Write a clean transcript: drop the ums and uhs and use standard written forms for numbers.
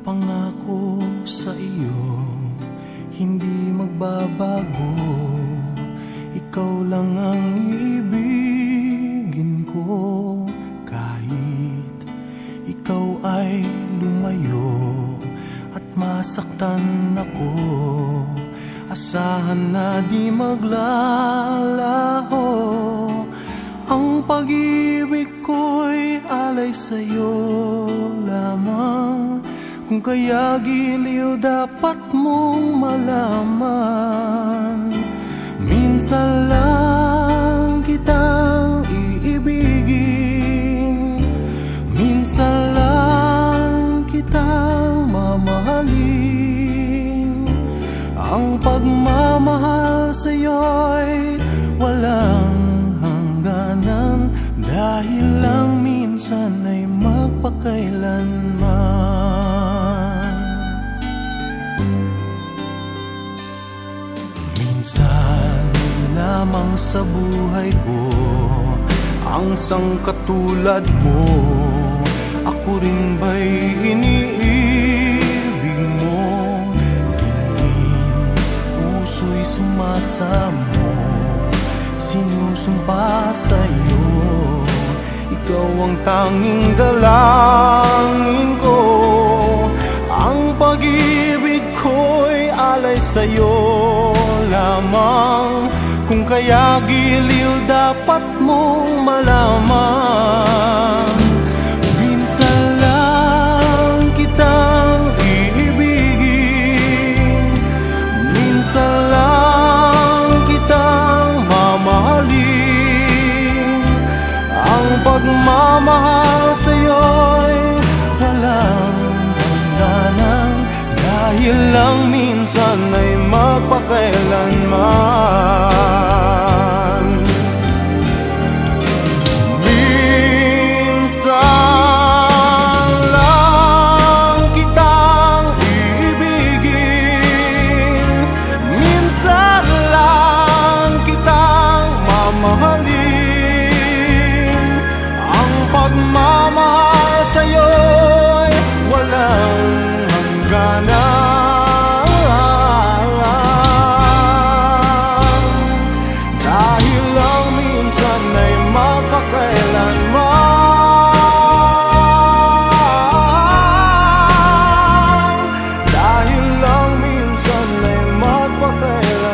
Pangako sa iyo, hindi magbabago. Ikaw lang ang ibigin ko. Kahit ikaw ay lumayo at masaktan ako, asahan na di maglalaho. Ang pag-ibig ko'y alay sa'yo lamang. Kung kaya giliw dapat mong malaman, minsan lang kitang iibigin, minsan lang kitang mamahalin. Ang pagmamahal sa'yo'y walang hangganan, dahil lang minsan ay magpakailanman. Minsan lamang sa buhay ko ang sangkatulad mo. Ako rin ba'y iniibig mo? Tingin, puso'y sumasamo, sinusumpa sa'yo. Ikaw ang tanging dalangin ko. Ang pag-ibig ko'y alay sa'yo lamang. Kung kaya giliw dapat mong malaman, minsan lang kitang iibigin, minsan lang kitang mamahalin. Ang pagmamahal sa'yo'y walang hangganan, dahil lang minsan ay magpakailanman. Minsan lang kitang iibigin, minsan lang kitang mamahalin. Ang pagmamahal sa'yo'y walang hangganan, dahil lang minsan ay magpakailanman. Dahil lang minsan ay magpakailanman.